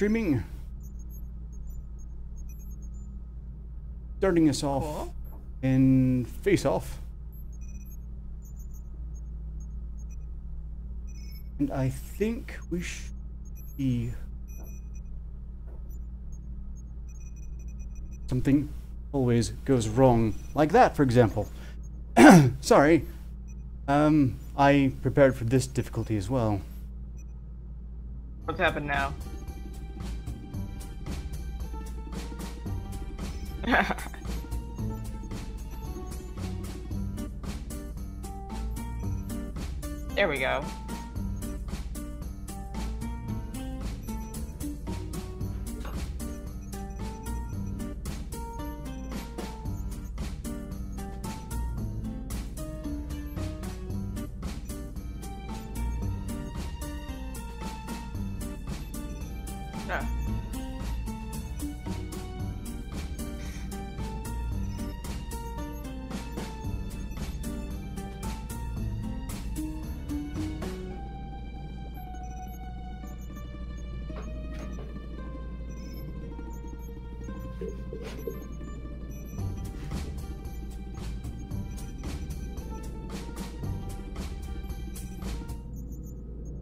streaming. Starting us off Cool. in Face Off. And I think we should be... Something always goes wrong. Like that, for example. Sorry. I prepared for this difficulty as well. What's happened now? There we go. Ah.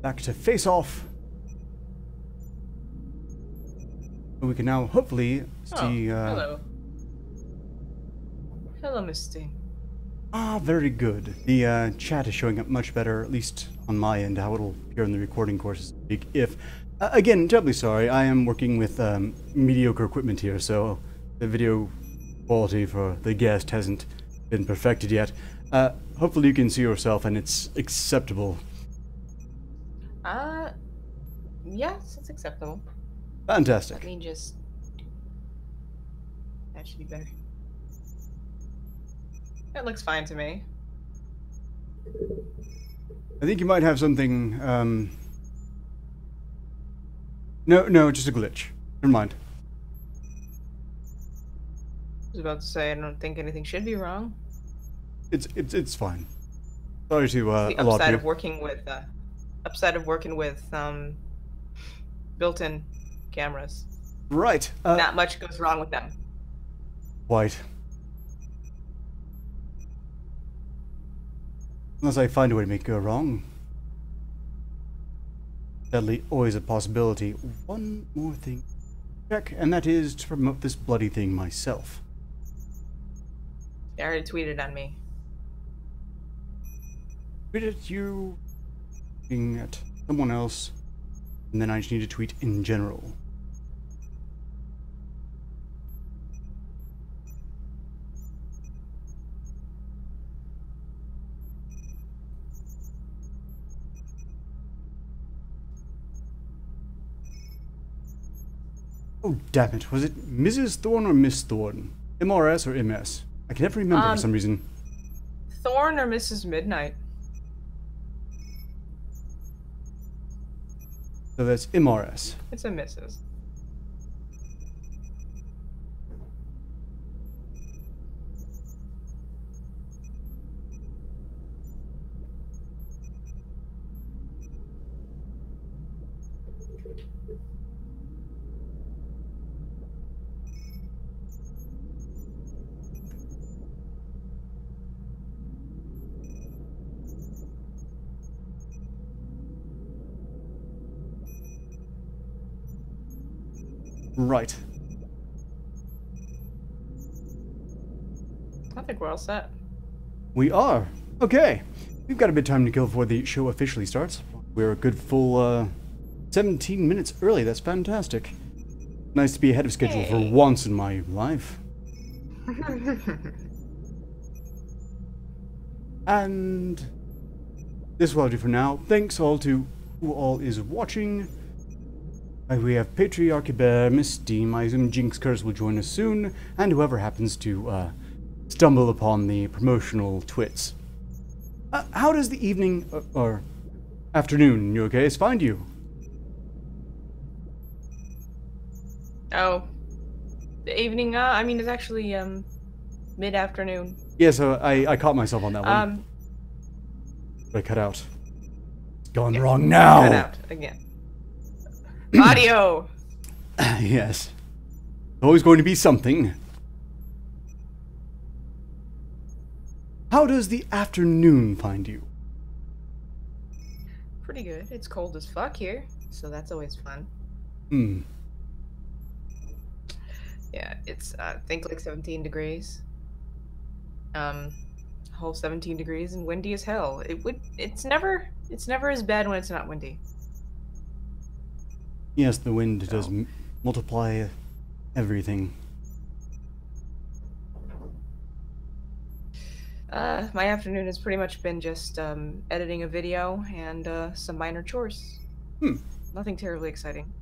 Back to Face Off. We can now hopefully see... hello. Hello, Misty. Ah, very good. The chat is showing up much better, at least on my end, how it'll appear in the recording course is a big if. Again, terribly sorry, I am working with mediocre equipment here, so the video quality for the guest hasn't been perfected yet. Hopefully you can see yourself and it's acceptable. Yes, it's acceptable. Fantastic. Let me just... That should be better. That looks fine to me. I think you might have something, No, just a glitch. Never mind. I was about to say, I don't think anything should be wrong. It's fine. Sorry to, The alarm upside you. of working with, built-in cameras. Right. Not much goes wrong with them. Quite. Unless I find a way to make it go wrong. Sadly, always a possibility. One more thing. Check, and that is to promote this bloody thing myself. They already tweeted on me. Tweet at you, looking at someone else, and then I just need to tweet in general. Oh, damn it. Was it Mrs. Thorne or Miss Thorne? MRS or MS? I can never remember for some reason. Thorne or Mrs.Midnight? So that's MRS. It's a Mrs. Right. I think we're all set. We are. Okay. We've got a bit of time to kill before the show officially starts. We're a good full 17 minutes early. That's fantastic. Nice to be ahead of schedule for once in my life. And this will do for now. Thanks all to who all is watching. We have Arketer, Misty, I assume Jinx Curse will join us soon, and whoever happens to stumble upon the promotional twits. How does the evening, or afternoon, you okay, find you? Oh. The evening, I mean, it's actually, mid-afternoon. Yeah, so I caught myself on that one. But I cut out. It's gone wrong now! Cut out, again. Audio! Yes. Always going to be something. How does the afternoon find you? Pretty good. It's cold as fuck here, so that's always fun. Hmm. Yeah, it's I think like 17 degrees. Whole 17 degrees and windy as hell. It's never as bad when it's not windy. Yes, the wind does multiply everything. My afternoon has pretty much been just editing a video and some minor chores. Nothing terribly exciting.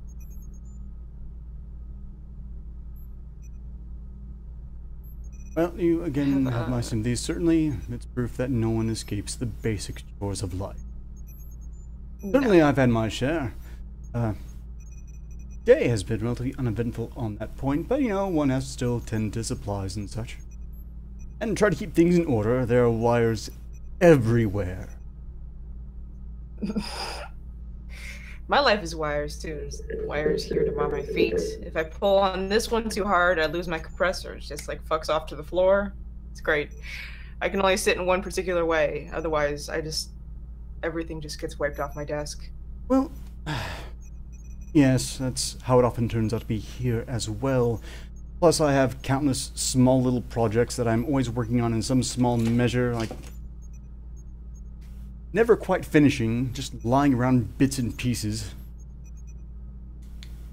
Well, you again have my sympathies. Certainly, it's proof that no one escapes the basic chores of life. Certainly, I've had my share. Day has been relatively uneventful on that point, but you know, one has to still tend to supplies and such. And try to keep things in order. There are wires everywhere. My life is wires too. There's wires here to my feet. If I pull on this one too hard, I lose my compressor. It just like fucks off to the floor. It's great. I can only sit in one particular way. Otherwise, everything just gets wiped off my desk. Well, yes, that's how it often turns out to be here as well. Plus, I have countless small little projects that I'm always working on in some small measure, like never quite finishing, just lying around bits and pieces.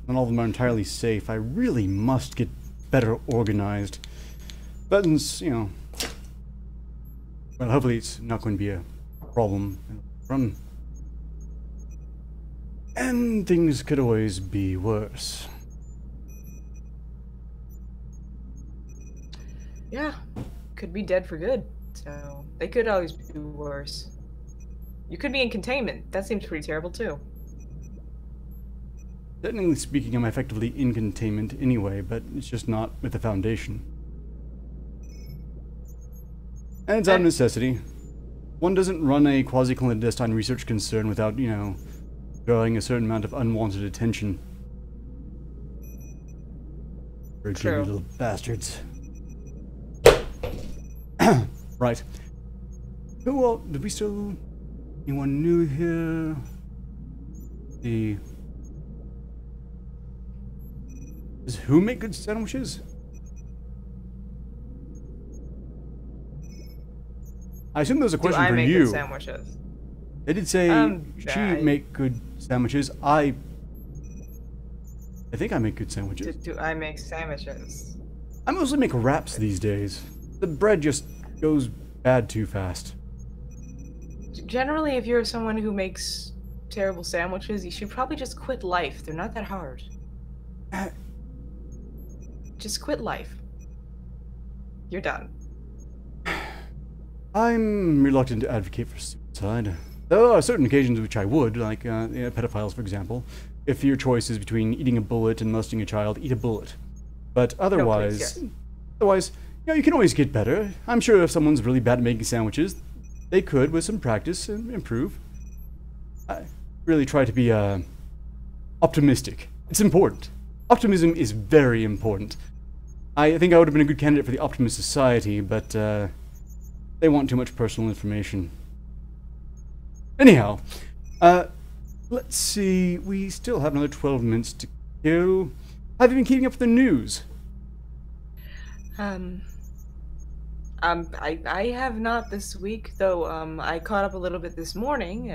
Not all of them are entirely safe. I really must get better organized. But, you know, well, hopefully it's not going to be a problem in the run. And things could always be worse. Yeah, could be dead for good, so they could always be worse. You could be in containment. That seems pretty terrible, too. Technically speaking, I'm effectively in containment anyway, but it's just not with the Foundation. And it's out of necessity. One doesn't run a quasi-clandestine research concern without, you know, drawing a certain amount of unwanted attention. Very dirty little bastards. Right. Who all... Did we still... Anyone new here? Does who make good sandwiches? I assume there's a question for you. Do I make good sandwiches? They did say she make good sandwiches. I think I make good sandwiches. Do I make sandwiches? I mostly make wraps these days. The bread just goes bad too fast. Generally, if you're someone who makes terrible sandwiches, you should probably just quit life. They're not that hard. Just quit life. You're done. I'm reluctant to advocate for suicide. There are certain occasions which I would, like pedophiles, for example. If your choice is between eating a bullet and molesting a child, eat a bullet. But otherwise, you know, you can always get better. I'm sure if someone's really bad at making sandwiches, they could, with some practice, improve. I really try to be optimistic. It's important. Optimism is very important. I think I would have been a good candidate for the Optimist Society, but they want too much personal information. Anyhow, let's see. We still have another 12 minutes to kill. Have you been keeping up with the news? I have not this week, though. I caught up a little bit this morning.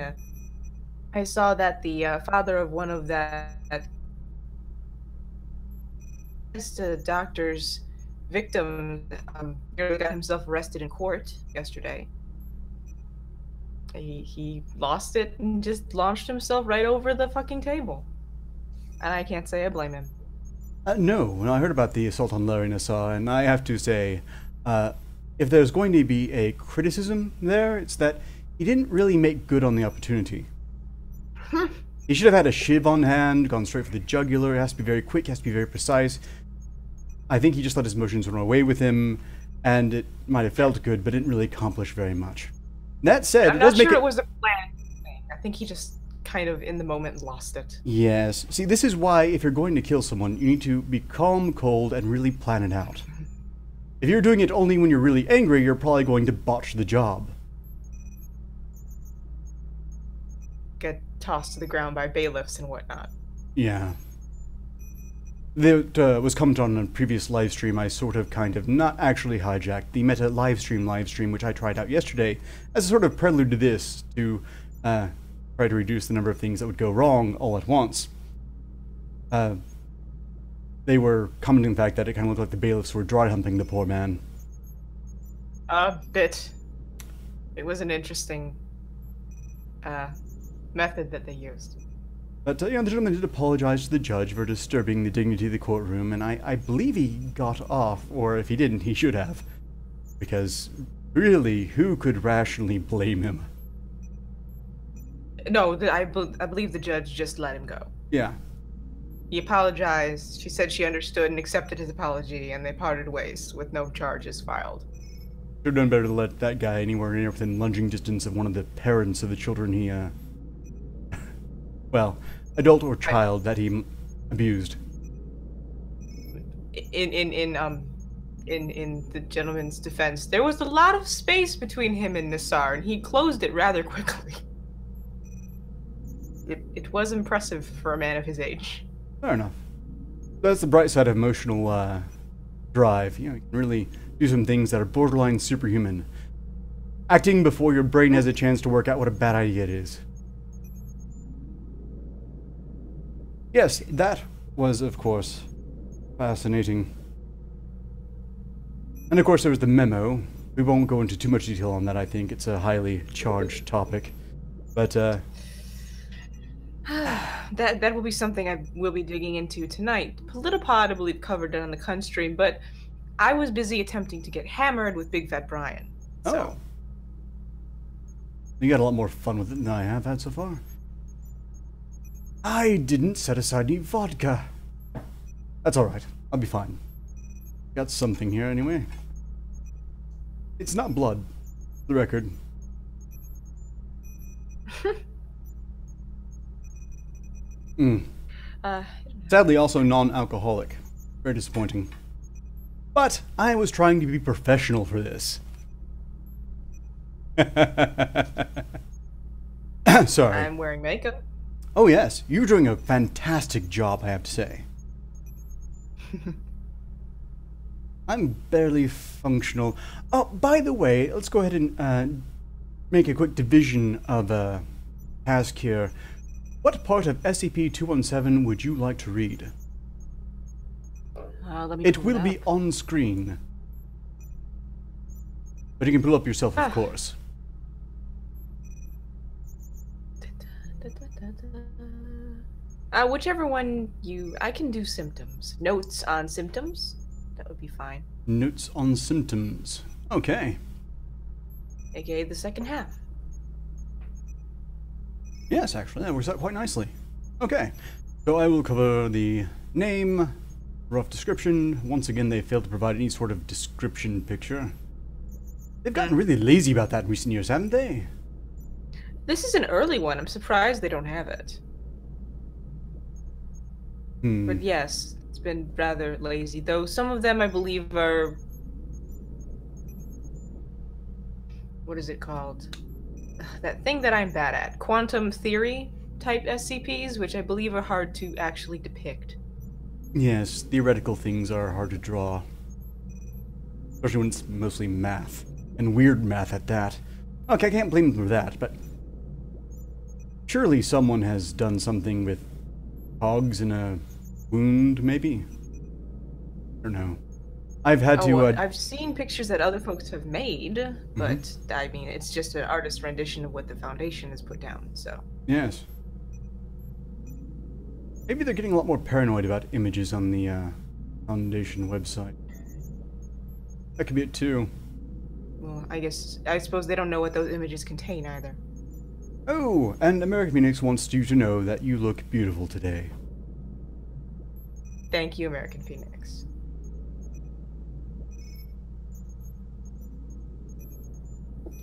I saw that the father of one of that doctor's victims nearly got himself arrested in court yesterday. He lost it and just launched himself right over the fucking table. And I can't say I blame him. No, I heard about the assault on Larry Nassar, and I have to say, if there's going to be a criticism there, it's that he didn't really make good on the opportunity. He should have had a shiv on hand, gone straight for the jugular. It has to be very quick, it has to be very precise. I think he just let his emotions run away with him, and it might have felt good, but didn't really accomplish very much. That said, I'm not sure it was a planned thing. I think he just kind of in the moment and lost it. Yes. See, this is why if you're going to kill someone, you need to be calm, cold, and really plan it out. If you're doing it only when you're really angry, you're probably going to botch the job. Get tossed to the ground by bailiffs and whatnot. Yeah. That was commented on a previous live stream. I sort of not actually hijacked the meta live stream, which I tried out yesterday, as a sort of prelude to this, to try to reduce the number of things that would go wrong all at once. They were commenting the fact that it kind of looked like the bailiffs were dry humping the poor man. A bit. It was an interesting method that they used. But, the gentleman did apologize to the judge for disturbing the dignity of the courtroom, and I believe he got off, or if he didn't, he should have. Because, really, who could rationally blame him? No, I believe the judge just let him go. Yeah. He apologized, she said she understood and accepted his apology, and they parted ways, with no charges filed. Should have done better to let that guy anywhere near within lunging distance of one of the parents of the children he, well, adult or child that he abused. In the gentleman's defense, there was a lot of space between him and Nassar, and he closed it rather quickly. It was impressive for a man of his age. Fair enough. That's the bright side of emotional drive. You can really do some things that are borderline superhuman. Acting before your brain has a chance to work out what a bad idea it is. Yes, that was, of course, fascinating. And of course there was the memo. We won't go into too much detail on that, I think. It's a highly charged topic. But, that will be something I will be digging into tonight. Politipod, I believe, covered it on the Kun stream, but I was busy attempting to get hammered with Big Fat Brian. So. Oh. You got a lot more fun with it than I have had so far. I didn't set aside any vodka. That's alright. I'll be fine. Got something here anyway. It's not blood, for the record. Sadly, also non-alcoholic. Very disappointing. But I was trying to be professional for this. Sorry. I'm wearing makeup. Oh yes, you're doing a fantastic job, I have to say. I'm barely functional. Oh, by the way, let's go ahead and make a quick division of a task here. What part of SCP-217 would you like to read? It will be on screen. But you can pull up yourself, of course. Whichever one I can do symptoms. Notes on symptoms? That would be fine. Notes on symptoms. Okay. AKA the second half. Yes, actually, that works out quite nicely. Okay. So I will cover the name, rough description. Once again, they failed to provide any sort of description picture. They've gotten really lazy about that in recent years, haven't they? This is an early one. I'm surprised they don't have it. But yes, it's been rather lazy. Though some of them, I believe, are... What is it called? That thing that I'm bad at. Quantum theory type SCPs, which I believe are hard to actually depict. Yes, theoretical things are hard to draw. Especially when it's mostly math. And weird math at that. Okay, I can't blame them for that, but... Surely someone has done something with cogs in a wound, maybe? I don't know. I've had to... I've seen pictures that other folks have made, but, I mean, it's just an artist's rendition of what the Foundation has put down, so... Yes. Maybe they're getting a lot more paranoid about images on the Foundation website. That could be it, too. Well, I suppose they don't know what those images contain, either. Oh, and American Phoenix wants you to know that you look beautiful today. Thank you, American Phoenix.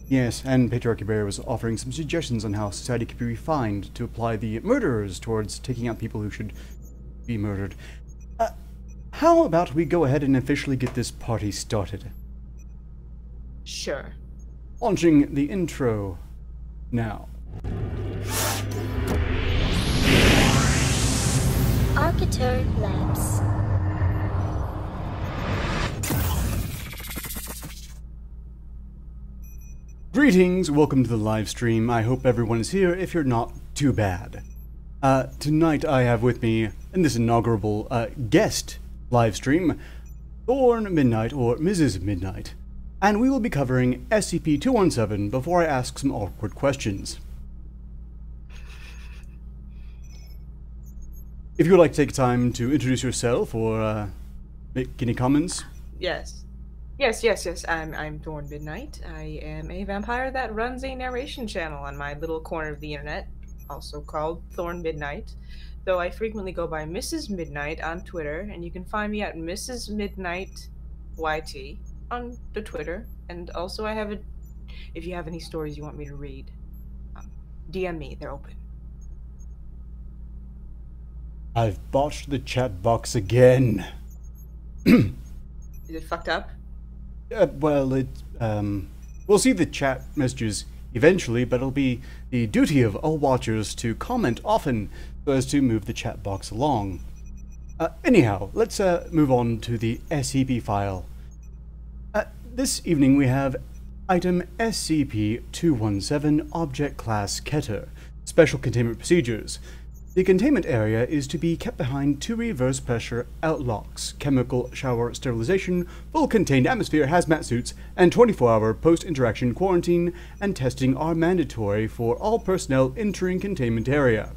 Yes, and Patriarchy Bear was offering some suggestions on how society could be refined to apply the murderers towards taking out people who should be murdered. How about we go ahead and officially get this party started? Sure. Launching the intro now. Arketer Labs. Greetings, welcome to the live stream. I hope everyone is here. If you're not, too bad. Tonight I have with me, in this inaugural guest live stream, Thorn Midnight, or Mrs. Midnight. And we will be covering SCP-217 before I ask some awkward questions. If you would like to take time to introduce yourself or make any comments. Yes. I'm Thorn Midnight. I am a vampire that runs a narration channel on my little corner of the internet, also called Thorn Midnight, though I frequently go by Mrs. Midnight on Twitter, and you can find me at Mrs. Midnight YT on the Twitter. And also I have if you have any stories you want me to read, DM me, they're open. I've botched the chat box again. Is it fucked up? We'll see the chat messages eventually, but it'll be the duty of all watchers to comment often so as to move the chat box along. Anyhow, let's move on to the SCP file. This evening we have item SCP-217, Object Class Arketer, Special Containment Procedures. The containment area is to be kept behind 2 reverse pressure outlocks, chemical shower sterilization, full contained atmosphere hazmat suits, and 24-hour post-interaction quarantine and testing are mandatory for all personnel entering containment area.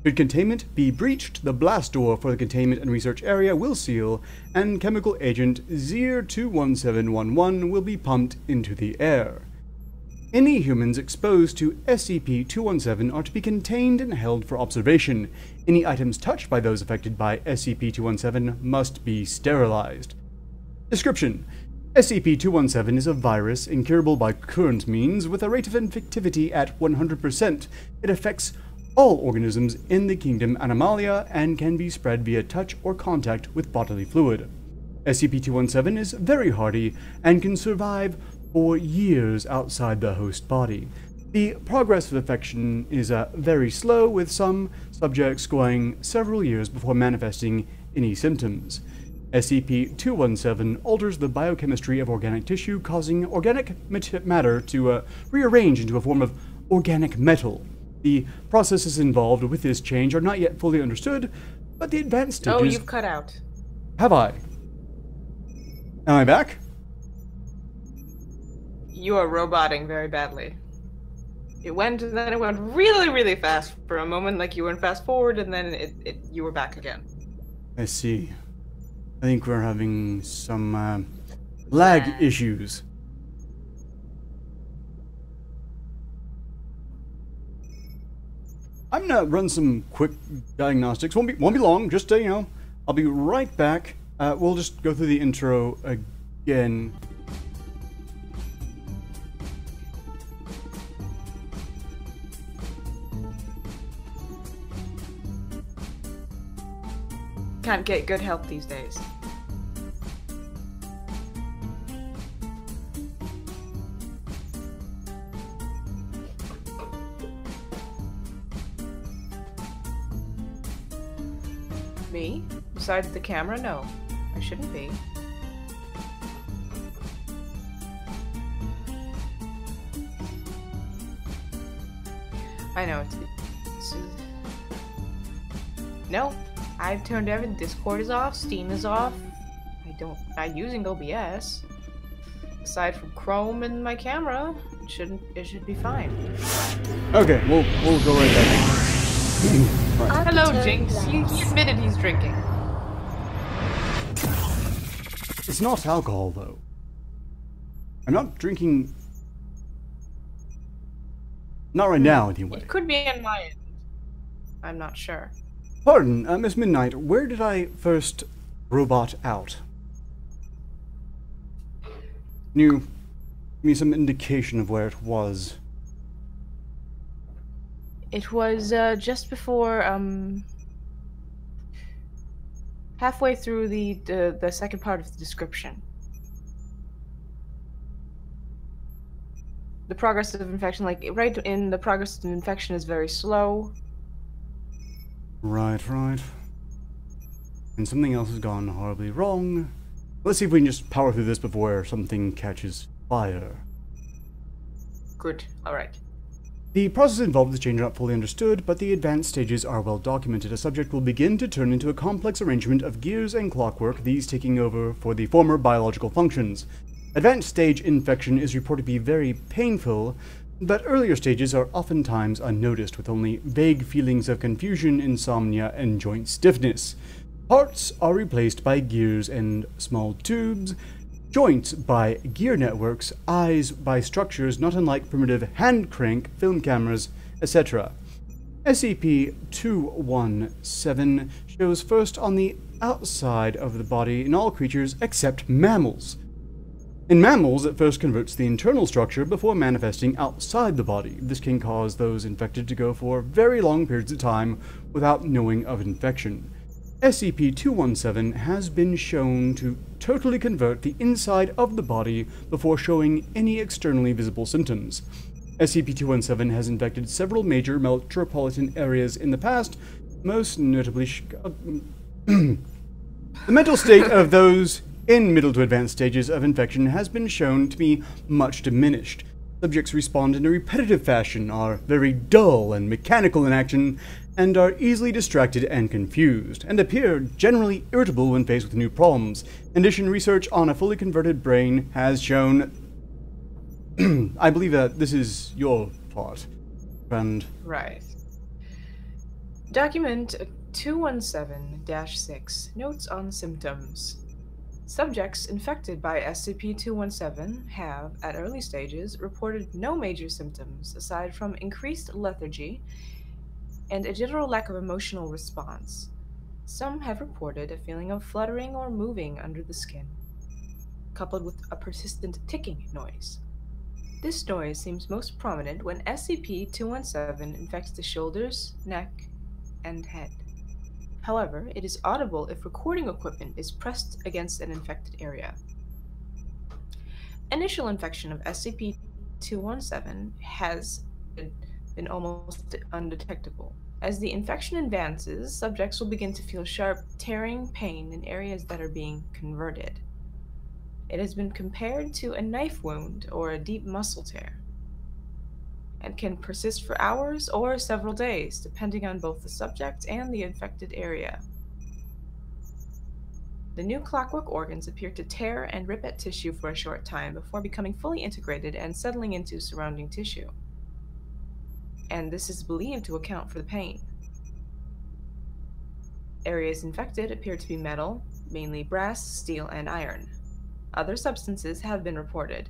Should containment be breached, the blast door for the containment and research area will seal, and chemical agent ZER-21711 will be pumped into the air. Any humans exposed to SCP-217 are to be contained and held for observation. Any items touched by those affected by SCP-217 must be sterilized. Description: SCP-217 is a virus incurable by current means with a rate of infectivity at 100%. It affects all organisms in the kingdom Animalia and can be spread via touch or contact with bodily fluid. SCP-217 is very hardy and can survive for years outside the host body. The progress of infection is very slow, with some subjects going several years before manifesting any symptoms. SCP-217 alters the biochemistry of organic tissue, causing organic matter to rearrange into a form of organic metal. The processes involved with this change are not yet fully understood, but the advanced stages... Oh, you've cut out. Have I? Am I back? You are roboting very badly. It went, and then it went really, really fast for a moment, like you went fast forward, and then you were back again. I see. I think we're having some lag issues. I'm gonna run some quick diagnostics. Won't be long. Just you know, I'll be right back. We'll just go through the intro again. Can't get good help these days. Me? Besides the camera? No. I shouldn't be. I know, it's no. I've turned everything. Discord is off, Steam is off. I'm using OBS. Aside from Chrome and my camera, it should be fine. Okay, we'll go right back. Right. Hello, Jinx. He admitted he's drinking. It's not alcohol, though. I'm not drinking. Not right now, anyway. It could be in my end. I'm not sure. Pardon, Miss Midnight, where did I first robot out? Can you me some indication of where it was. It was just before halfway through the second part of the description. The progress of infection, like right in the progress of infection, is very slow. Right. And something else has gone horribly wrong. Let's see if we can just power through this before something catches fire. Good. All right. The process involved with the change are not fully understood, but the advanced stages are well documented. A subject will begin to turn into a complex arrangement of gears and clockwork, these taking over for the former biological functions. Advanced stage infection is reported to be very painful, but earlier stages are oftentimes unnoticed, with only vague feelings of confusion, insomnia, and joint stiffness. Parts are replaced by gears and small tubes, joints by gear networks, eyes by structures not unlike primitive hand crank film cameras, etc. SCP-217 shows first on the outside of the body in all creatures except mammals. In mammals, it first converts the internal structure before manifesting outside the body. This can cause those infected to go for very long periods of time without knowing of infection. SCP-217 has been shown to totally convert the inside of the body before showing any externally visible symptoms. SCP-217 has infected several major metropolitan areas in the past, most notably the mental state of those in middle to advanced stages of infection has been shown to be much diminished. Subjects respond in a repetitive fashion, are very dull and mechanical in action, and are easily distracted and confused, and appear generally irritable when faced with new problems. In addition, research on a fully converted brain has shown... I believe that this is your part, friend. Right. Document 217-6, Notes on Symptoms. Subjects infected by SCP-217 have, at early stages, reported no major symptoms aside from increased lethargy and a general lack of emotional response. Some have reported a feeling of fluttering or moving under the skin, coupled with a persistent ticking noise. This noise seems most prominent when SCP-217 infects the shoulders, neck, and head. However, it is audible if recording equipment is pressed against an infected area. Initial infection of SCP-217 has been almost undetectable. As the infection advances, subjects will begin to feel sharp, tearing pain in areas that are being converted. It has been compared to a knife wound or a deep muscle tear, and can persist for hours or several days, depending on both the subject and the infected area. The new clockwork organs appear to tear and rip at tissue for a short time before becoming fully integrated and settling into surrounding tissue. And this is believed to account for the pain. Areas infected appear to be metal, mainly brass, steel, and iron. Other substances have been reported,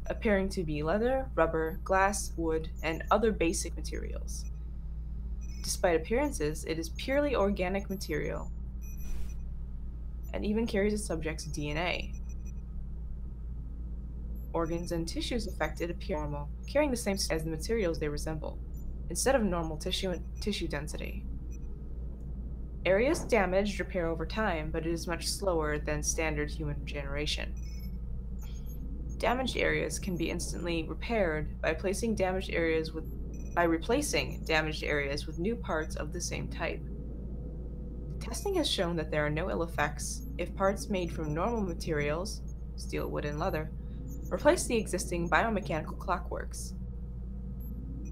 appearing to be leather, rubber, glass, wood, and other basic materials. Despite appearances, it is purely organic material, and even carries a subject's DNA. Organs and tissues affected appear normal, carrying the same as the materials they resemble, instead of normal tissue density. Areas damaged repair over time, but it is much slower than standard human regeneration. Damaged areas can be instantly repaired by replacing damaged areas with new parts of the same type. Testing has shown that there are no ill effects if parts made from normal materials, steel, wood, and leather, replace the existing biomechanical clockworks.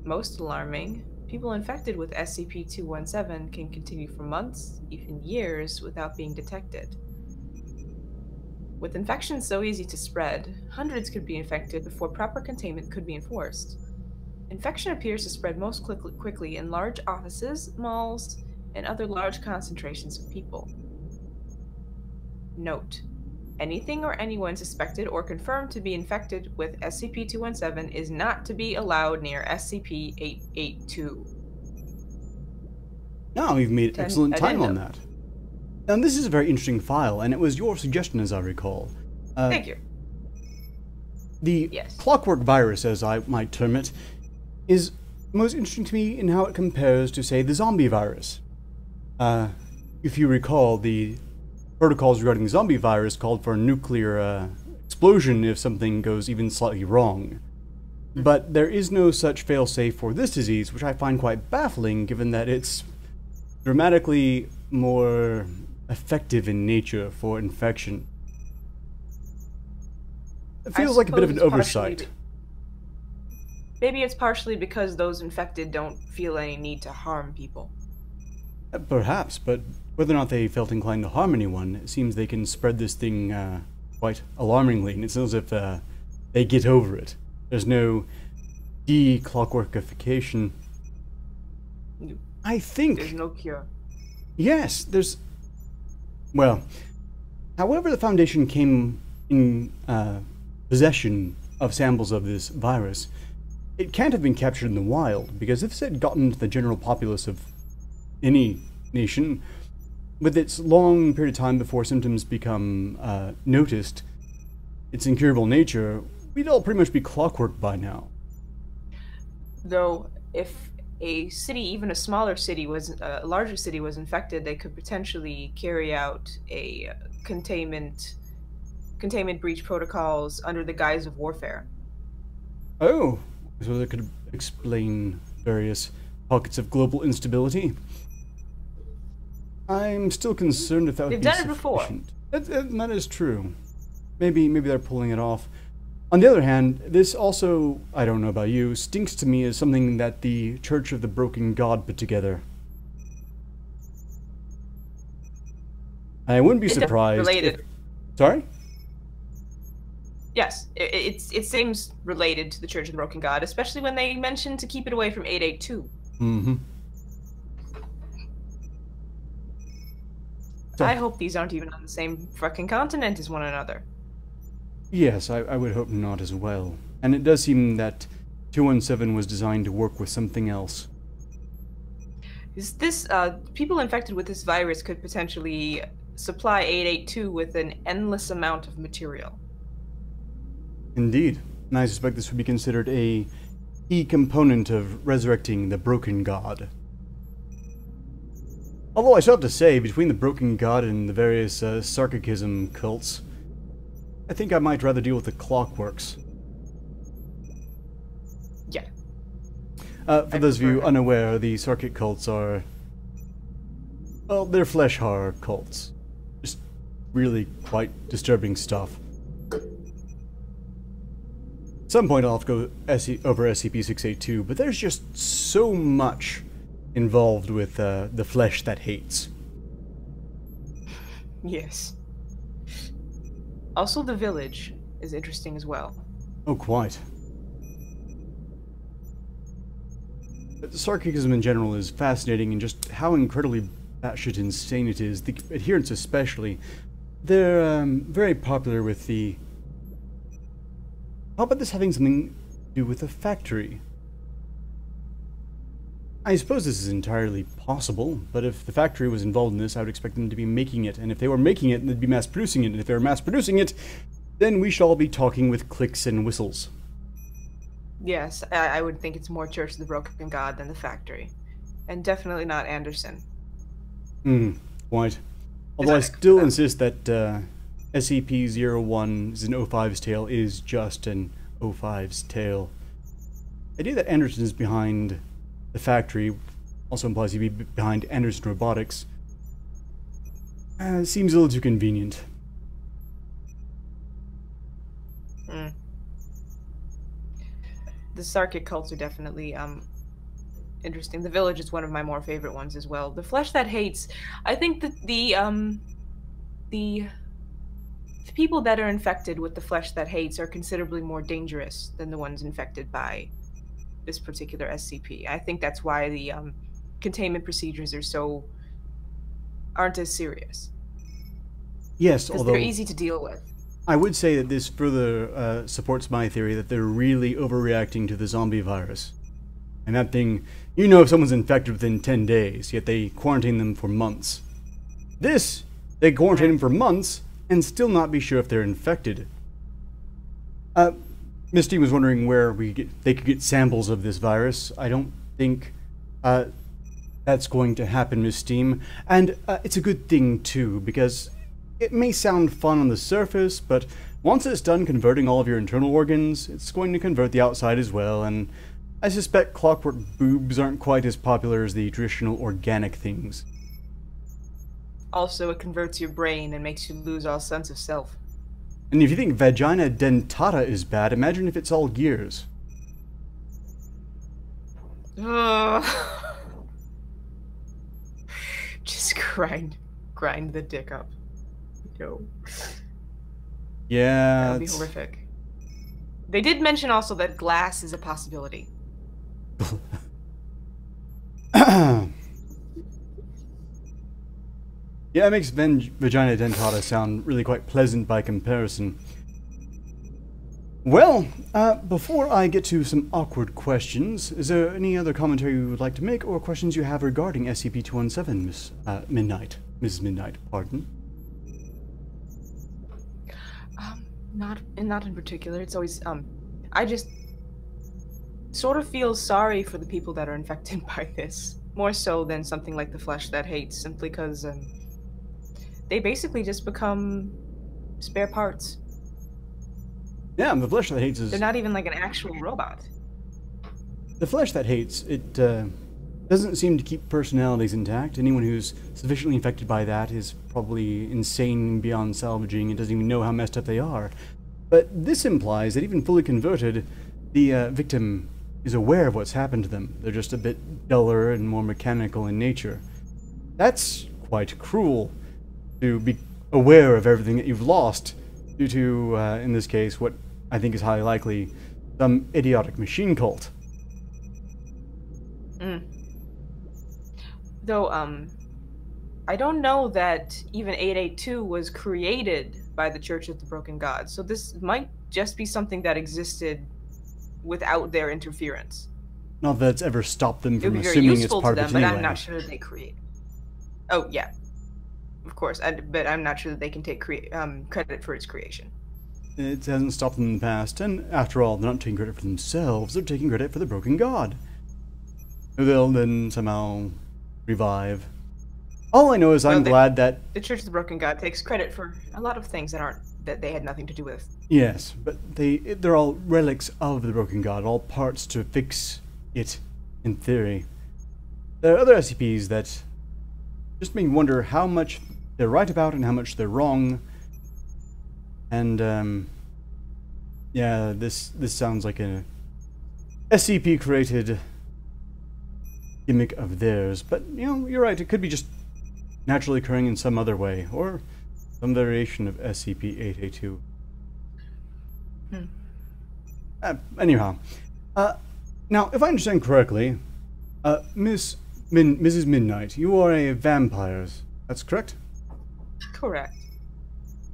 Most alarming, people infected with SCP-217 can continue for months, even years, without being detected. With infections so easy to spread, hundreds could be infected before proper containment could be enforced. Infection appears to spread most quickly in large offices, malls, and other large concentrations of people. Note: anything or anyone suspected or confirmed to be infected with SCP-217 is not to be allowed near SCP-882. Now we've made excellent time on that. And this is a very interesting file, and it was your suggestion, as I recall. Thank you. The Yes. clockwork virus, as I might term it, is most interesting to me in how it compares to, say, the zombie virus. If you recall, the protocols regarding the zombie virus called for a nuclear explosion if something goes even slightly wrong. But there is no such failsafe for this disease, which I find quite baffling given that it's dramatically more effective in nature for infection. It feels like a bit of an oversight. Maybe it's partially because those infected don't feel any need to harm people. Perhaps, but whether or not they felt inclined to harm anyone, it seems they can spread this thing quite alarmingly, and it's as if they get over it. There's no de-clockworkification. I think... There's no cure. Yes, there's... Well, however the Foundation came in possession of samples of this virus, it can't have been captured in the wild, because if it had gotten into the general populace of any nation, with its long period of time before symptoms become noticed, its incurable nature, we'd all pretty much be clockwork by now. Though, if a city, even a smaller city, a larger city was infected, they could potentially carry out a containment breach protocols under the guise of warfare. Oh, so that could explain various pockets of global instability. I'm still concerned if that would be sufficient. They've done it before. That is true. Maybe they're pulling it off. On the other hand, this also, I don't know about you, stinks to me as something that the Church of the Broken God put together. I wouldn't be surprised related. Sorry? Yes, it seems related to the Church of the Broken God, especially when they mention to keep it away from 882. Mm-hmm. So, I hope these aren't even on the same fucking continent as one another. Yes, I would hope not as well. And it does seem that 217 was designed to work with something else. Is this, people infected with this virus could potentially supply 882 with an endless amount of material. Indeed. And I suspect this would be considered a key component of resurrecting the Broken God. Although I still have to say, between the Broken God and the various Sarcasm cults, I think I might rather deal with the Clockworks. Yeah. For those of you unaware, the Sarkic cults are... well, they're flesh horror cults. Just really quite disturbing stuff. At some point I'll have to go over SCP-682, but there's just so much involved with the flesh that hates. Yes. Also, the village is interesting as well. Oh, quite. Sarcasm in general is fascinating, and just how incredibly batshit insane it is. The adherents especially. They're very popular with the... How about this having something to do with a factory? I suppose this is entirely possible, but if the factory was involved in this, I would expect them to be making it, and if they were making it, they'd be mass-producing it, and if they were mass-producing it, then we shall all be talking with clicks and whistles. Yes, I would think it's more Church of the Broken God than the factory. And definitely not Anderson. Quite. Although I still insist that SCP-01 is an O5's tale is just an O5's tale. The idea that Anderson is behind the factory also implies he'd be behind Anderson Robotics. Seems a little too convenient. The Sarkic cults are definitely interesting. The village is one of my more favorite ones as well. The flesh that hates, I think that the people that are infected with the flesh that hates are considerably more dangerous than the ones infected by this particular SCP. I think that's why the containment procedures aren't as serious. Yes, because although they're easy to deal with. I would say that this further supports my theory that they're really overreacting to the zombie virus. And that thing, you know if someone's infected within 10 days, yet they quarantine them for months. This, they quarantine them for months and still not be sure if they're infected. Miss Dean was wondering where they could get samples of this virus. I don't think that's going to happen, Miss Steam. And it's a good thing, too, because it may sound fun on the surface, but once it's done converting all of your internal organs, it's going to convert the outside as well, and I suspect clockwork boobs aren't quite as popular as the traditional organic things. Also, it converts your brain and makes you lose all sense of self. And if you think vagina dentata is bad, imagine if it's all gears. Just grind the dick up. No. Yeah, that would be horrific. They did mention also that glass is a possibility. Yeah, it makes vagina dentata sound really quite pleasant by comparison. Well, before I get to some awkward questions, is there any other commentary you would like to make or questions you have regarding SCP-217, Miss Midnight? Mrs. Midnight, pardon? Not in particular. It's always, I just sort of feel sorry for the people that are infected by this. More so than something like the flesh that hates, simply because, they basically just become spare parts. Yeah, the flesh that hates is... They're not even like an actual robot. The flesh that hates, it doesn't seem to keep personalities intact. Anyone who's sufficiently infected by that is probably insane beyond salvaging and doesn't even know how messed up they are. But this implies that even fully converted, the victim is aware of what's happened to them. They're just a bit duller and more mechanical in nature. That's quite cruel, to be aware of everything that you've lost due to, in this case, what I think is highly likely, some idiotic machine cult. Though, I don't know that even 882 was created by the Church of the Broken God, so this might just be something that existed without their interference. Not that it's ever stopped them from It would be very assuming it's useful part to of them, it but anyway. I'm not sure that they create. Oh, yeah. Of course, but I'm not sure that they can take credit for its creation. It hasn't stopped them in the past, and after all, they're not taking credit for themselves, they're taking credit for the broken god, who they'll then somehow revive. All I know is I'm glad that... The Church of the Broken God takes credit for a lot of things that they had nothing to do with. Yes, but they're all relics of the broken god, all parts to fix it, in theory. There are other SCPs that just make me wonder how much they're right about and how much they're wrong. And, yeah, this sounds like a SCP-created gimmick of theirs. But, you know, you're right, it could be just naturally occurring in some other way, or some variation of SCP-882. Anyhow, now, if I understand correctly, Mrs. Midnight, you are a vampire, that's correct? Correct.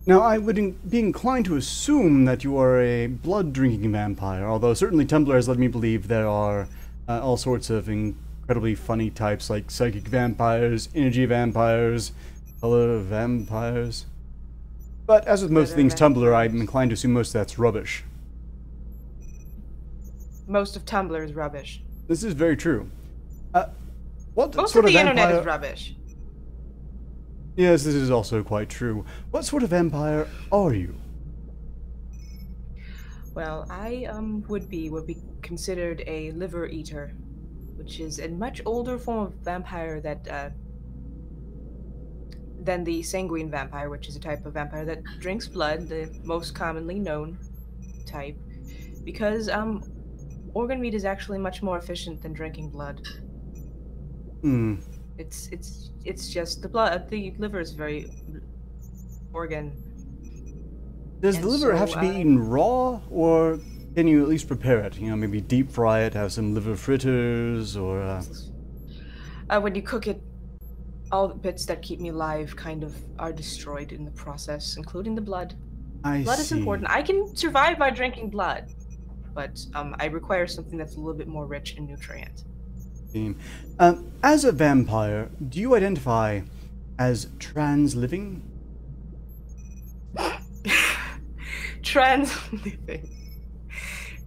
Now, I would be inclined to assume that you are a blood-drinking vampire, although certainly Tumblr has led me believe there are all sorts of incredibly funny types like psychic vampires, energy vampires, color vampires. But as with most things Tumblr, I'm inclined to assume most of that's rubbish. Most of Tumblr is rubbish. This is very true. What Most sort of the vampire... internet is rubbish. Yes, this is also quite true. What sort of vampire are you? Well, I would be considered a liver eater, which is a much older form of vampire than the sanguine vampire, which is a type of vampire that drinks blood, the most commonly known type, because organ meat is actually much more efficient than drinking blood. It's just the liver is very organ. Does the liver have to be eaten raw, or can you at least prepare it? You know, maybe deep fry it, have some liver fritters, or... When you cook it, all the bits that keep me alive kind of are destroyed in the process, including the blood. Blood is important. I can survive by drinking blood, but I require something that's a little bit more rich in nutrients. As a vampire, do you identify as trans-living? Trans-living.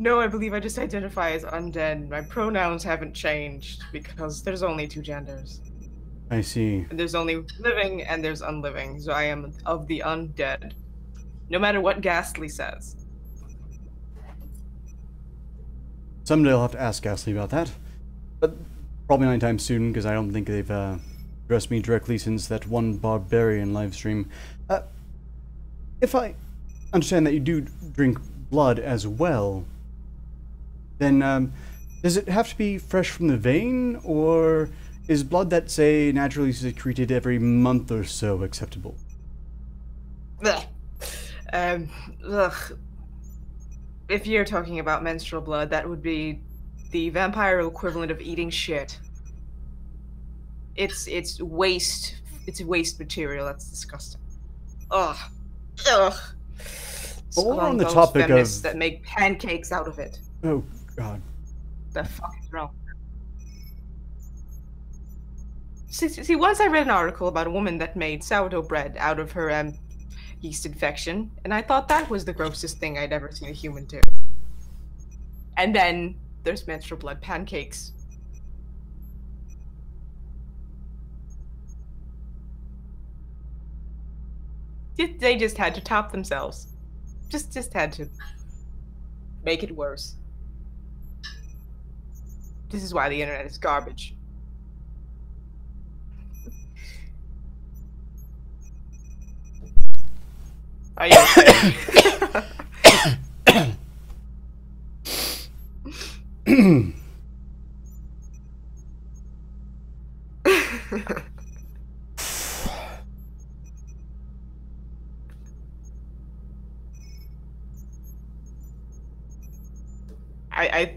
No, I believe I just identify as undead. My pronouns haven't changed because there's only two genders. I see. And there's only living and there's unliving, so I am of the undead. No matter what Ghastly says. Someday I'll have to ask Ghastly about that. But probably not anytime soon, because I don't think they've addressed me directly since that one barbarian livestream. If I understand that you do drink blood as well, then does it have to be fresh from the vein, or is blood that, say, naturally secreted every month or so acceptable? Ugh. If you're talking about menstrual blood, that would be the vampire equivalent of eating shit. It's waste. It's waste material. That's disgusting. Ugh. Ugh. But we're on the Those topic feminists of... that make pancakes out of it. Oh, God. The fuck is wrong? See, once I read an article about a woman that made sourdough bread out of her yeast infection, and I thought that was the grossest thing I'd ever seen a human do. And then there's menstrual blood pancakes. They just had to top themselves. Just had to make it worse. This is why the internet is garbage. Are you okay?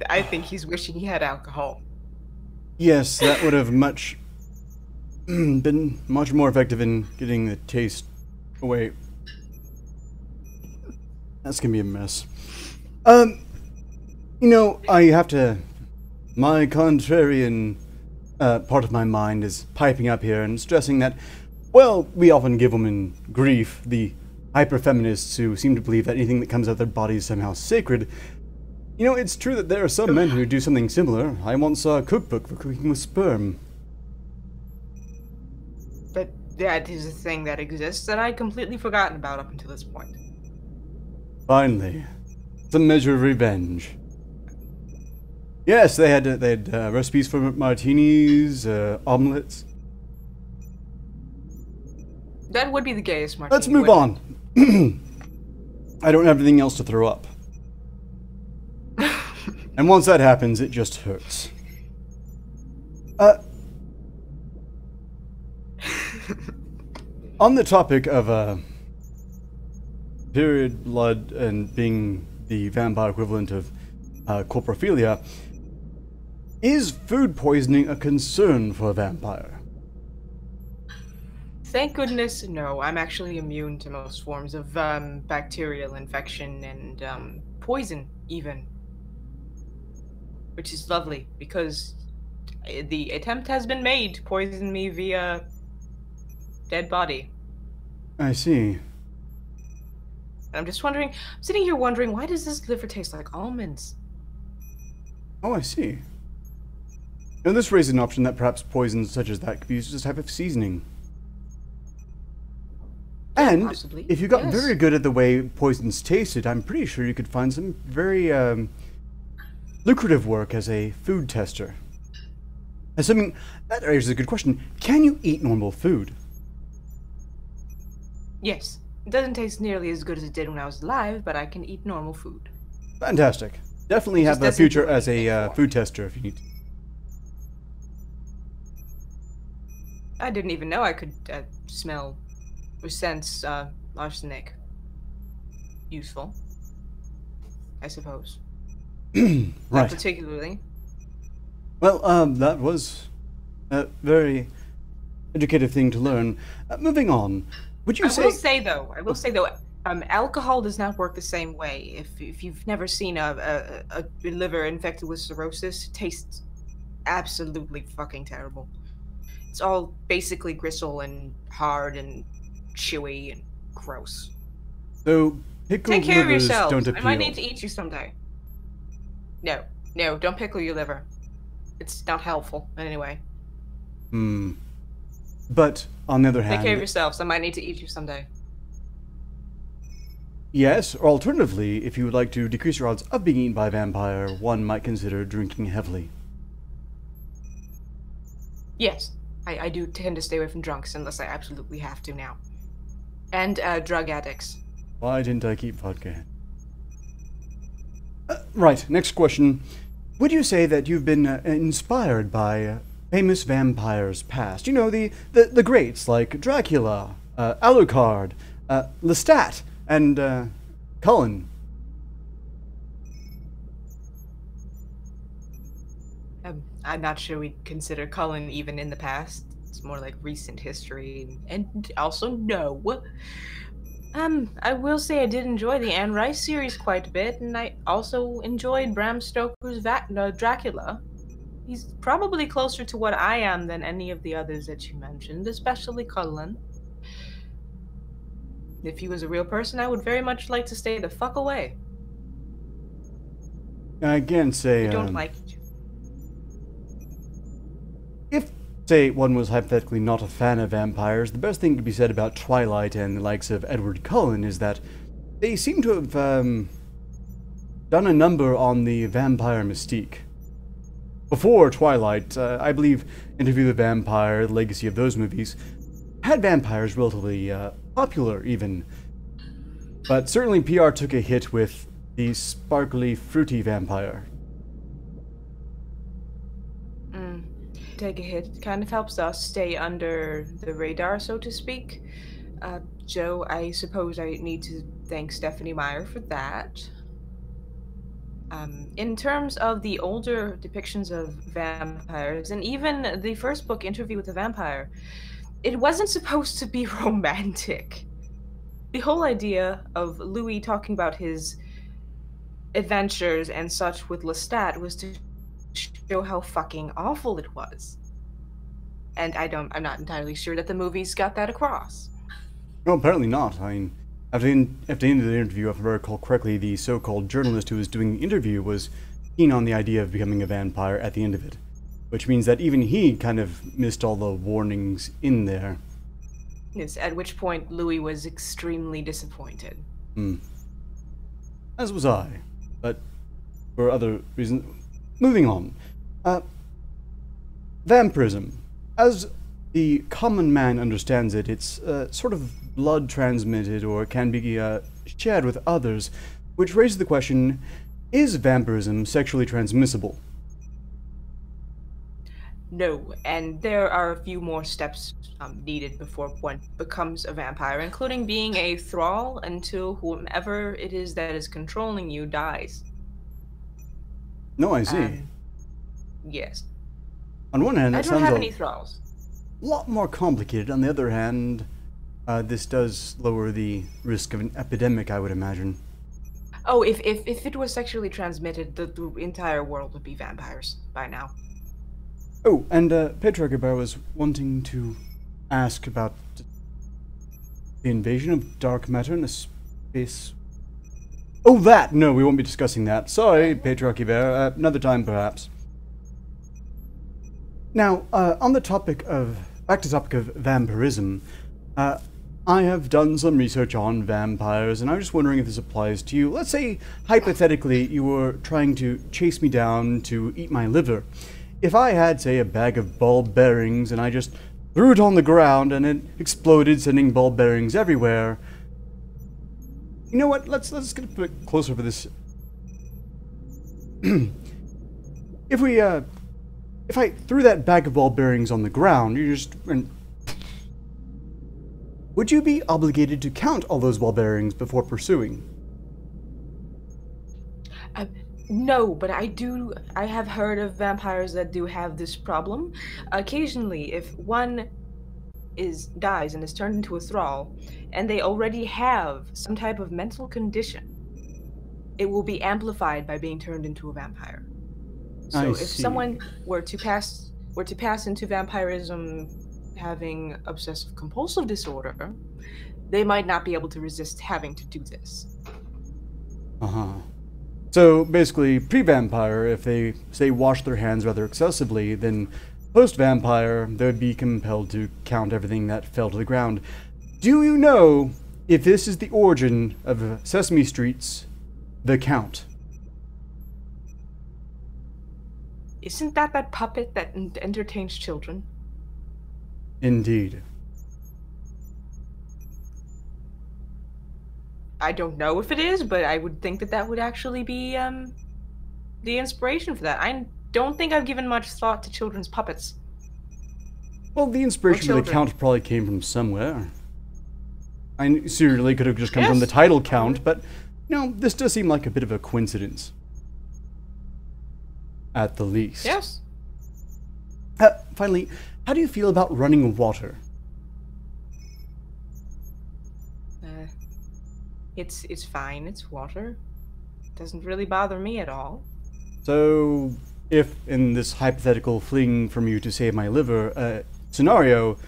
I think he's wishing he had alcohol. Yes, that would have been much more effective in getting the taste away. That's gonna be a mess. You know, I have to... My contrarian part of my mind is piping up here and stressing that, well, we often give women grief, the hyper-feminists who seem to believe that anything that comes out of their body is somehow sacred. You know, it's true that there are some men who do something similar. I once saw a cookbook for cooking with sperm. But that is a thing that exists that I'd completely forgotten about up until this point. Finally, some measure of revenge. Yes, they had recipes for martinis, omelets. That would be the gayest martini. Let's move on. I don't have anything else to throw up. And once that happens, it just hurts. On the topic of period blood and being the vampire equivalent of corporophilia, is food poisoning a concern for a vampire? Thank goodness, no. I'm actually immune to most forms of bacterial infection and poison, even. Which is lovely, because the attempt has been made to poison me via dead body. I see. I'm just wondering, I'm sitting here wondering, why does this liver taste like almonds? Oh, I see. And this raises an option that perhaps poisons such as that could be used as a type of seasoning. And Possibly, if you got yes. very good at the way poisons tasted, I'm pretty sure you could find some very lucrative work as a food tester. Assuming that raises a good question: can you eat normal food? Yes. It doesn't taste nearly as good as it did when I was alive, but I can eat normal food. Fantastic. Definitely have a doesn't future do as a anything food tester if you need to. I didn't even know I could smell or sense arsenic. Useful, I suppose. Not Right. particularly. Well, that was a very educative thing to learn. Moving on, would you say... I will say though, alcohol does not work the same way. If you've never seen a liver infected with cirrhosis, it tastes absolutely fucking terrible. It's all basically gristle and hard and chewy and gross. So, pickled Take care of livers yourselves. don't I appeal. might need to eat you someday. No, no, don't pickle your liver. It's not helpful in any way. But, on the other Take care of hand... yourselves. I might need to eat you someday. Yes, or alternatively, if you would like to decrease your odds of being eaten by a vampire, one might consider drinking heavily. Yes, I do tend to stay away from drunks unless I absolutely have to now. And drug addicts. Why didn't I keep vodka? Right, next question. Would you say that you've been inspired by famous vampires past? You know, the greats like Dracula, Alucard, Lestat, and Cullen. I'm not sure we'd consider Cullen even in the past. It's more like recent history. And also, no. I will say I did enjoy the Anne Rice series quite a bit, and I also enjoyed Bram Stoker's Dracula. He's probably closer to what I am than any of the others that you mentioned, especially Cullen. If he was a real person, I would very much like to stay the fuck away. I can't say... I don't like you. If, say, one was hypothetically not a fan of vampires, the best thing to be said about Twilight and the likes of Edward Cullen is that they seem to have done a number on the vampire mystique. Before Twilight, I believe Interview with the Vampire, the legacy of those movies, had vampires relatively popular, even. But certainly PR took a hit with the sparkly, fruity vampire. Take a hit. It kind of helps us stay under the radar, so to speak. Joe, I suppose I need to thank Stephanie Meyer for that. In terms of the older depictions of vampires, and even the first book, Interview with the Vampire, it wasn't supposed to be romantic. The whole idea of Louis talking about his adventures and such with Lestat was to show how fucking awful it was. And I'm not entirely sure that the movies got that across. No, apparently not. I mean, at the end of the interview, if I recall correctly, the so-called journalist who was doing the interview was keen on the idea of becoming a vampire at the end of it. Which means that even he kind of missed all the warnings in there. Yes, at which point Louis was extremely disappointed. As was I. But for other reasons... Moving on. Vampirism. As the common man understands it, it's sort of blood transmitted or can be shared with others, which raises the question, is vampirism sexually transmissible? No, and there are a few more steps needed before one becomes a vampire, including being a thrall until whomever it is that is controlling you dies. No, I see. Yes. On one hand, I that don't sounds have a any thralls. lot more complicated. On the other hand, this does lower the risk of an epidemic, I would imagine. Oh, if it was sexually transmitted, the entire world would be vampires by now. Oh, and Petra Arketer was wanting to ask about the invasion of dark matter in the space... Oh, that! No, we won't be discussing that. Sorry, Petra Arketer. Another time, perhaps. Now, on the topic of... Back to the topic of vampirism. I have done some research on vampires, and I was just wondering if this applies to you. Let's say, hypothetically, you were trying to chase me down to eat my liver. If I had, say, a bag of ball bearings, and I just threw it on the ground, and it exploded, sending ball bearings everywhere... You know what? Let's get a bit closer for this. If I threw that bag of ball bearings on the ground, you just... Would you be obligated to count all those ball bearings before pursuing? No, but I have heard of vampires that do have this problem. Occasionally, if one dies and is turned into a thrall, and they already have some type of mental condition, it will be amplified by being turned into a vampire. So if someone were to pass into vampirism having obsessive compulsive disorder, they might not be able to resist having to do this. So basically, pre-vampire, if they, say, wash their hands rather excessively, then post-vampire, they would be compelled to count everything that fell to the ground. Do you know if this is the origin of Sesame Street's The Count? Isn't that puppet that entertains children? Indeed. I don't know if it is, but I would think that would actually be the inspiration for that. I don't think I've given much thought to children's puppets. Well, the inspiration for The Count probably came from somewhere. I certainly could have just come from the title Count, but, you know, this does seem like a bit of a coincidence. At the least. Yes. Finally, how do you feel about running water? It's fine. It's water. It doesn't really bother me at all. So, if in this hypothetical fleeing from you to save my liver scenario,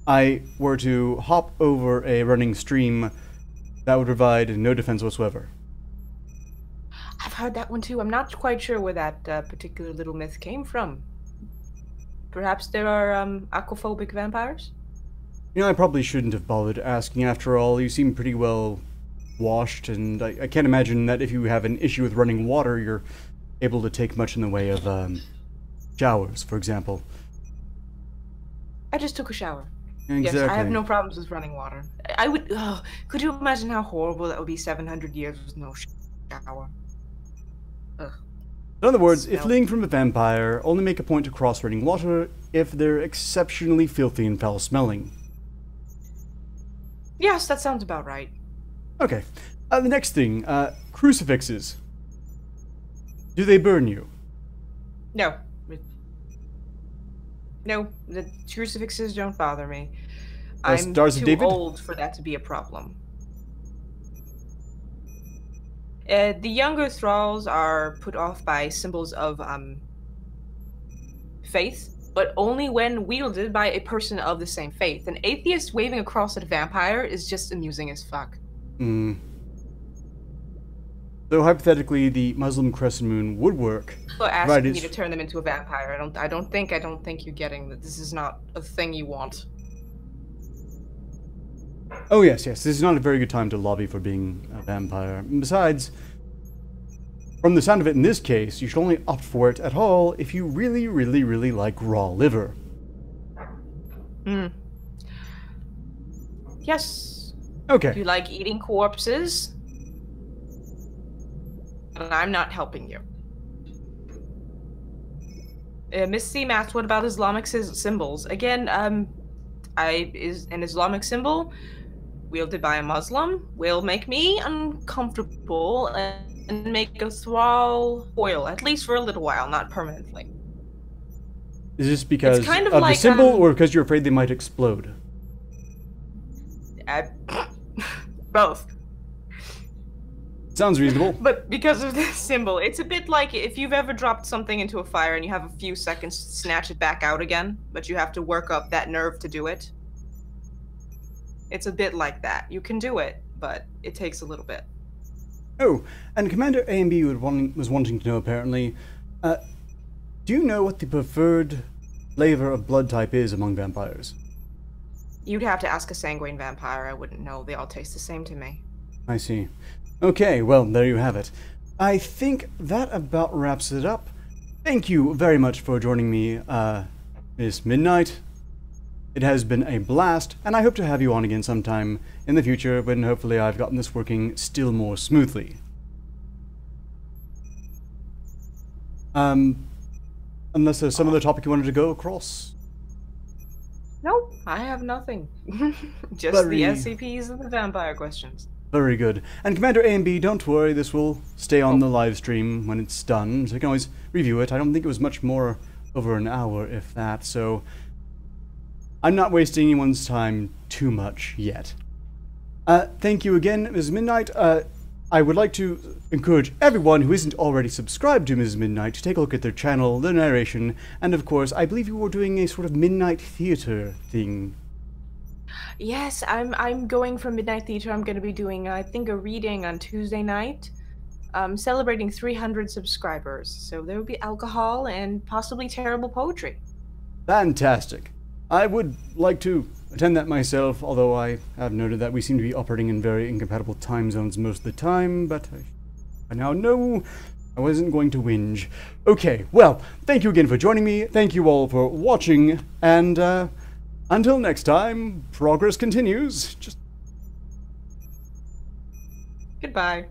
I were to hop over a running stream, that would provide no defense whatsoever. I've heard that one too. I'm not quite sure where that particular little myth came from. Perhaps there are aquaphobic vampires? You know, I probably shouldn't have bothered asking. After all, you seem pretty well washed, and I can't imagine that if you have an issue with running water, you're able to take much in the way of showers, for example. I just took a shower. Exactly. Yes, I have no problems with running water. I would... could you imagine how horrible that would be 700 years with no shower? Ugh. In other words, if fleeing from a vampire, only make a point to cross running water if they're exceptionally filthy and foul-smelling. Yes, that sounds about right. Okay. The next thing, crucifixes. Do they burn you? No. No, the crucifixes don't bother me. I'm too old for that to be a problem. The younger thralls are put off by symbols of faith, but only when wielded by a person of the same faith. An atheist waving a cross at a vampire is just amusing as fuck. So hypothetically, the Muslim crescent moon would work. But asking me to turn them into a vampire, I don't think you're getting that. This is not a thing you want. Oh yes, this is not a very good time to lobby for being a vampire. Besides, from the sound of it in this case, you should only opt for it at all if you really, really, really like raw liver. Yes. Okay. If you like eating corpses, and I'm not helping you. Miss C-Mats, what about Islamic symbols? Again, an Islamic symbol wielded by a Muslim will make me uncomfortable and make a thrall foil, at least for a little while, not permanently. Is this because kind of of like, the symbol, or because you're afraid they might explode? Both. Sounds reasonable. But because of the symbol, it's a bit like if you've ever dropped something into a fire and you have a few seconds to snatch it back out again, but you have to work up that nerve to do it. It's a bit like that. You can do it, but it takes a little bit. Oh, and Commander A and B was wanting to know, apparently, do you know what the preferred flavor of blood type is among vampires? You'd have to ask a sanguine vampire. I wouldn't know. They all taste the same to me. I see. Okay, well, there you have it. I think that about wraps it up. Thank you very much for joining me, Miss Midnight. It has been a blast, and I hope to have you on again sometime in the future when hopefully I've gotten this working still more smoothly. Unless there's some other topic you wanted to go across? Nope, I have nothing. Just the SCPs and the vampire questions. Very good. And Commander A and B, don't worry, this will stay on the live stream when it's done, so you can always review it. I don't think it was much more over an hour, if that, so I'm not wasting anyone's time too much yet. Thank you again, Mrs. Midnight. I would like to encourage everyone who isn't already subscribed to Mrs. Midnight to take a look at their channel, their narration, and of course, I believe you were doing a sort of midnight theater thing. Yes, I'm going for Midnight Theater. I'm going to be doing, I think, a reading on Tuesday night. celebrating 300 subscribers. So there will be alcohol and possibly terrible poetry. Fantastic. I would like to attend that myself, although I have noted that we seem to be operating in very incompatible time zones most of the time, but I now know I wasn't going to whinge. Okay, well, thank you again for joining me, thank you all for watching, and until next time, progress continues. Just Goodbye.